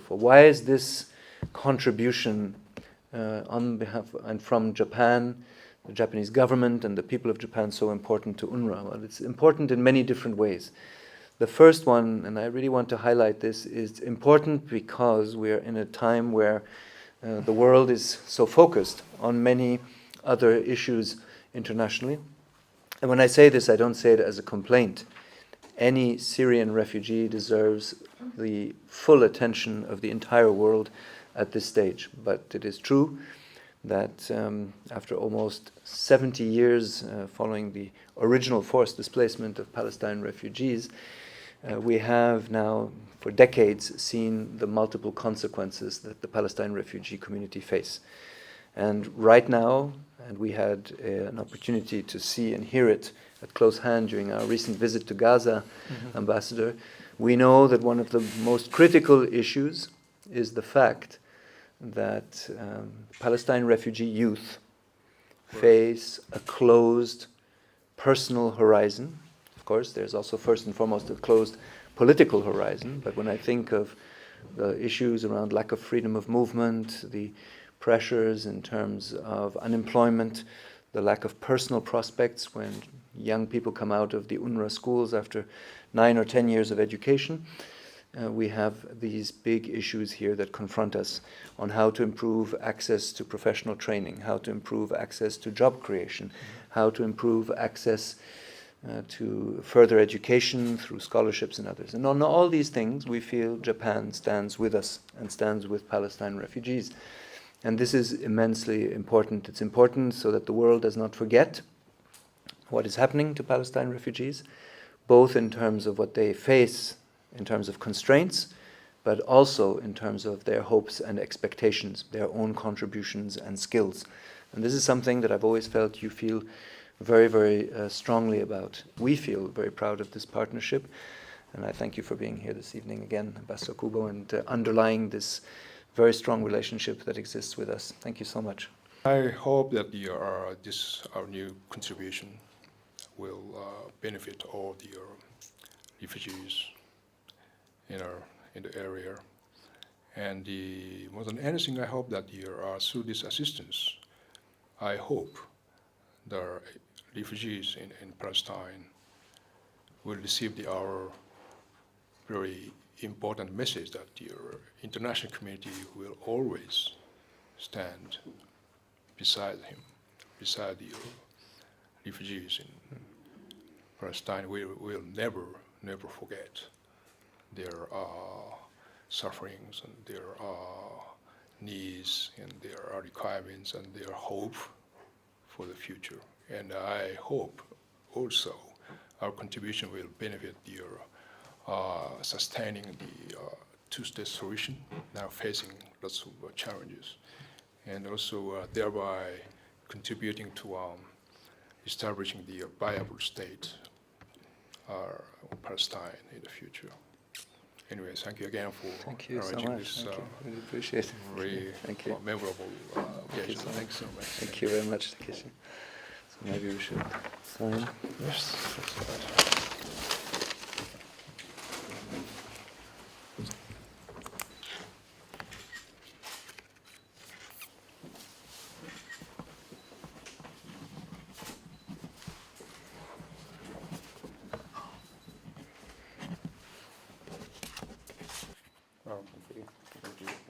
for. Why is this contribution on behalf and from Japan, the Japanese government and the people of Japan so important to UNRWA? Well, it's important in many different ways. The first one, and I really want to highlight this, is important because we're in a time where the world is so focused on many other issues internationally. And when I say this, I don't say it as a complaint. Any Syrian refugee deserves the full attention of the entire world at this stage. But it is true that after almost 70 years following the original forced displacement of Palestine refugees, we have now for decades seen the multiple consequences that the Palestine refugee community face. And right now, and we had an opportunity to see and hear it at close hand during our recent visit to Gaza, Ambassador, we know that one of the most critical issues is the fact that Palestine refugee youth face a closed personal horizon. Of course, there's also first and foremost a closed political horizon, but when I think of the issues around lack of freedom of movement, the pressures in terms of unemployment, the lack of personal prospects when young people come out of the UNRWA schools after 9 or 10 years of education, we have these big issues here that confront us on how to improve access to professional training, how to improve access to job creation, how to improve access to further education through scholarships and others. And on all these things, we feel Japan stands with us and stands with Palestine refugees. And this is immensely important. It's important so that the world does not forget what is happening to Palestine refugees, both in terms of what they face in terms of constraints, but also in terms of their hopes and expectations, their own contributions and skills. And this is something that I've always felt you feel very, very strongly about. We feel very proud of this partnership, and I thank you for being here this evening again, Ambassador Okubo, and underlying this very strong relationship that exists with us. Thank you so much. I hope that our new contribution will benefit all the refugees in the area. And more than anything, I hope that through this assistance, I hope the refugees in Palestine will receive our very important message that the international community will always stand beside the refugees in Palestine. We will never forget their sufferings and their needs and their requirements and their hope for the future. And I hope also our contribution will benefit the sustaining the two-state solution now facing lots of challenges, and also thereby contributing to establishing the viable state of Palestine in the future. Anyways, thank you again for arranging this really appreciate it. Very memorable occasion. Thanks so much. Thank you very much, Takeshi. So maybe we should sign. Yes. Thank you.